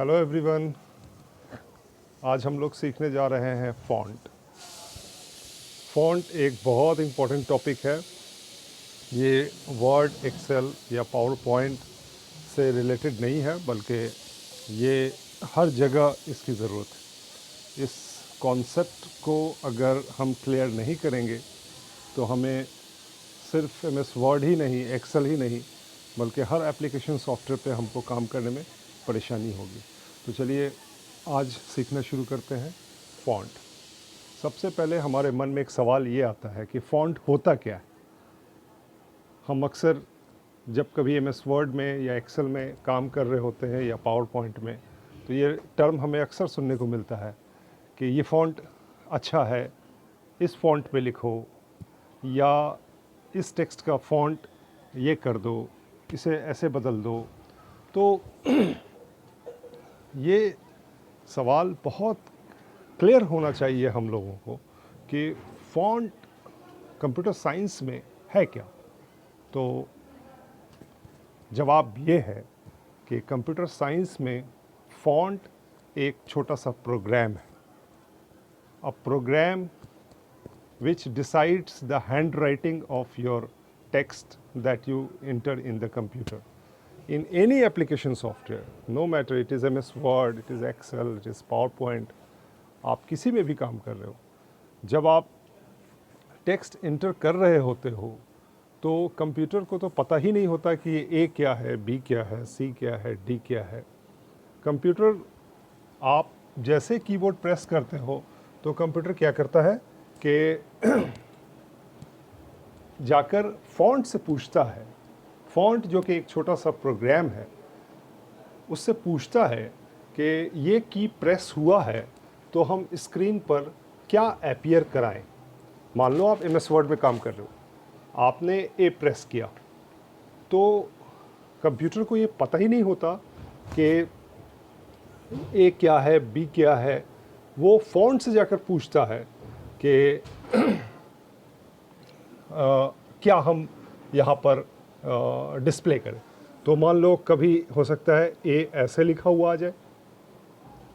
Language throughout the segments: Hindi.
Hello everyone. आज हम लोग सीखने जा रहे हैं फ़ॉन्ट। फ़ॉन्ट एक बहुत इम्पोर्टेंट टॉपिक है। ये वर्ड, एक्सेल या पावर पॉइंट से रिलेटेड नहीं है, बल्कि ये हर जगह इसकी ज़रूरत है। इस कॉन्सेप्ट को अगर हम क्लियर नहीं करेंगे तो हमें सिर्फ MS वर्ड ही नहीं, एक्सेल ही नहीं, बल्कि हर एप्लीकेशन सॉफ्टवेयर पे हमको काम करने में परेशानी होगी। तो चलिए आज सीखना शुरू करते हैं फ़ॉन्ट। सबसे पहले हमारे मन में एक सवाल ये आता है कि फ़ॉन्ट होता क्या है। हम अक्सर जब कभी MS वर्ड में या एक्सेल में काम कर रहे होते हैं या पावर पॉइंट में, तो ये टर्म हमें अक्सर सुनने को मिलता है कि ये फ़ॉन्ट अच्छा है, इस फ़ॉन्ट पे लिखो, या इस टेक्स्ट का फ़ॉन्ट ये कर दो, इसे ऐसे बदल दो। तो ये सवाल बहुत क्लियर होना चाहिए हम लोगों को कि फ़ॉन्ट कंप्यूटर साइंस में है क्या। तो जवाब ये है कि कंप्यूटर साइंस में फ़ॉन्ट एक छोटा सा प्रोग्राम है। अ programme which decides the handwriting of your text that you enter in the computer. In any application software, no matter it is MS Word, it is Excel, it is PowerPoint, आप किसी में भी काम कर रहे हो, जब आप टेक्स्ट इंटर कर रहे होते हो तो कंप्यूटर को तो पता ही नहीं होता कि ये A क्या है, B क्या है, C क्या है, D क्या है। कंप्यूटर, आप जैसे कीबोर्ड प्रेस करते हो तो कंप्यूटर क्या करता है कि जाकर फ़ॉन्ट से पूछता है। फ़ॉन्ट जो कि एक छोटा सा प्रोग्राम है, उससे पूछता है कि ये की प्रेस हुआ है तो हम स्क्रीन पर क्या अपीयर कराएं। मान लो आप MS वर्ड में काम कर रहे हो, आपने A प्रेस किया, तो कंप्यूटर को ये पता ही नहीं होता कि A क्या है, B क्या है। वो फ़ॉन्ट से जाकर पूछता है कि क्या हम यहाँ पर डिस्प्ले करें। तो मान लो कभी हो सकता है A ऐसे लिखा हुआ आ जाए,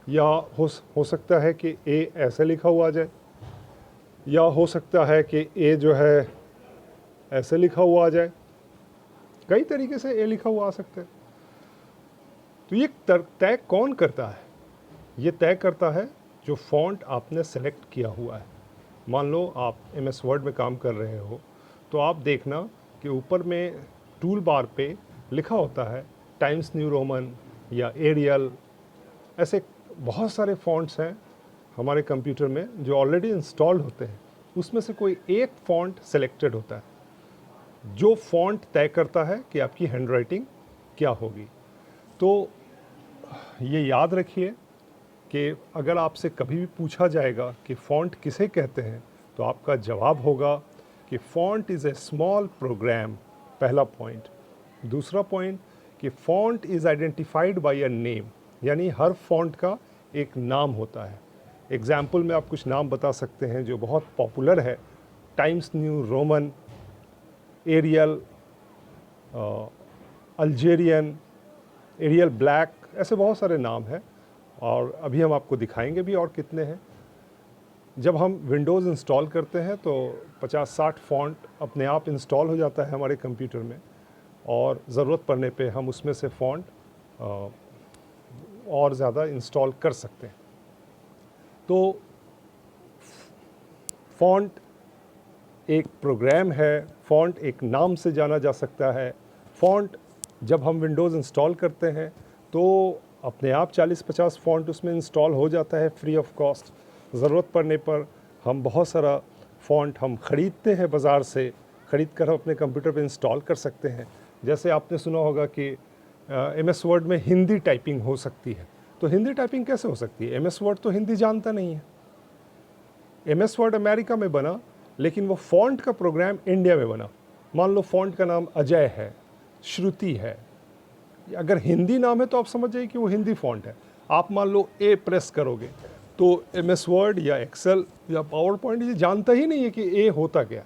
या हो सकता है कि A ऐसे लिखा हुआ आ जाए, या हो सकता है कि A जो है ऐसे लिखा हुआ आ जाए। कई तरीके से A लिखा हुआ आ सकता है। तो ये तय कौन करता है? ये तय करता है जो फ़ॉन्ट आपने सेलेक्ट किया हुआ है। मान लो आप MS वर्ड में काम कर रहे हो, तो आप देखना कि ऊपर में टूल बार पे लिखा होता है टाइम्स न्यू रोमन या एरियल। ऐसे बहुत सारे फ़ॉन्ट्स हैं हमारे कंप्यूटर में जो ऑलरेडी इंस्टॉल्ड होते हैं। उसमें से कोई एक फ़ॉन्ट सेलेक्टेड होता है जो फ़ॉन्ट तय करता है कि आपकी हैंडराइटिंग क्या होगी। तो ये याद रखिए कि अगर आपसे कभी भी पूछा जाएगा कि फ़ॉन्ट किसे कहते हैं, तो आपका जवाब होगा कि font is a small program. पहला पॉइंट। दूसरा पॉइंट कि font is identified by a name, यानी हर फ़ॉन्ट का एक नाम होता है। एग्ज़ाम्पल में आप कुछ नाम बता सकते हैं जो बहुत पॉपुलर है: Times New Roman, Arial, Algerian, Arial Black. ऐसे बहुत सारे नाम हैं और अभी हम आपको दिखाएंगे भी और कितने हैं। जब हम विंडोज़ इंस्टॉल करते हैं तो 50-60 फ़ॉन्ट अपने आप इंस्टॉल हो जाता है हमारे कंप्यूटर में, और ज़रूरत पड़ने पे हम उसमें से फ़ॉन्ट और ज़्यादा इंस्टॉल कर सकते हैं। तो फ़ॉन्ट एक प्रोग्राम है, फ़ॉन्ट एक नाम से जाना जा सकता है। फ़ॉन्ट जब हम विंडोज़ इंस्टॉल करते हैं तो अपने आप 40-50 फ़ॉन्ट उसमें इंस्टॉल हो जाता है फ्री ऑफ कॉस्ट। ज़रूरत पड़ने पर हम बहुत सारा फ़ॉन्ट हम ख़रीदते हैं बाज़ार से, ख़रीद कर अपने कंप्यूटर पे इंस्टॉल कर सकते हैं। जैसे आपने सुना होगा कि MS वर्ड में हिंदी टाइपिंग हो सकती है। तो हिंदी टाइपिंग कैसे हो सकती है? MS वर्ड तो हिंदी जानता नहीं है। MS वर्ड अमेरिका में बना, लेकिन वो फ़ॉन्ट का प्रोग्राम इंडिया में बना। मान लो फ़ॉन्ट का नाम अजय है, श्रुति है। अगर हिंदी नाम है तो आप समझ जाइए कि वो हिंदी फ़ॉन्ट है। आप मान लो A प्रेस करोगे तो MS वर्ड या एक्सेल या पावर पॉइंट ये जानता ही नहीं है कि A होता क्या।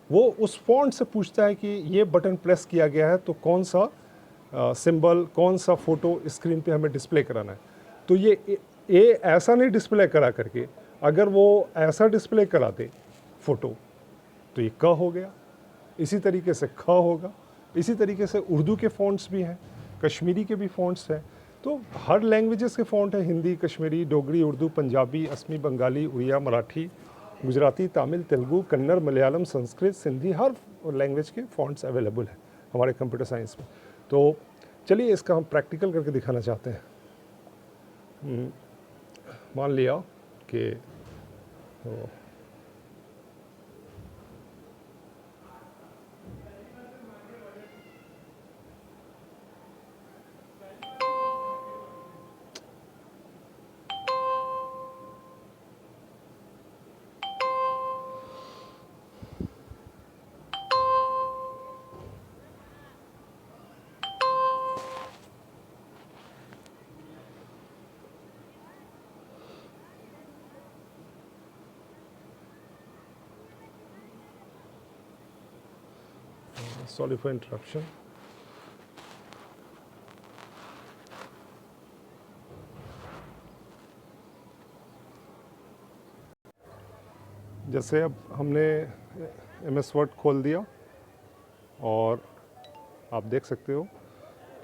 वो उस फ़ॉन्ट से पूछता है कि ये बटन प्रेस किया गया है तो कौन सा सिंबल, कौन सा फ़ोटो स्क्रीन पे हमें डिस्प्ले कराना है। तो ये ए ऐसा नहीं डिस्प्ले करा करके, अगर वो ऐसा डिस्प्ले कराते फ़ोटो तो ये क हो गया, इसी तरीके से ख होगा, इसी तरीके से उर्दू के फ़ॉन्ट्स भी हैं, कश्मीरी के भी फ़ॉन्ट्स हैं। तो हर लैंग्वेजेस के फ़ॉन्ट हैं, हिंदी, कश्मीरी, डोगरी, उर्दू, पंजाबी, असमी, बंगाली, उड़िया, मराठी, गुजराती, तमिल, तेलुगु, कन्नड़, मलयालम, संस्कृत, सिंधी, हर लैंग्वेज के फ़ॉन्ट्स अवेलेबल हैं हमारे कंप्यूटर साइंस में। तो चलिए इसका हम प्रैक्टिकल करके दिखाना चाहते हैं। मान लिया कि सॉरी फॉर इंटरप्शन। जैसे अब हमने MS वर्ड खोल दिया और आप देख सकते हो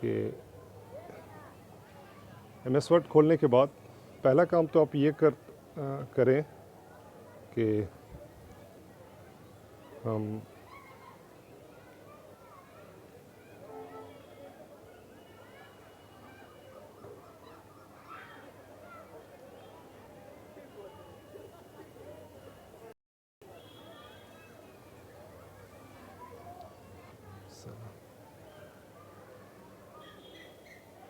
कि MS वर्ड खोलने के बाद पहला काम तो आप ये करें कि हम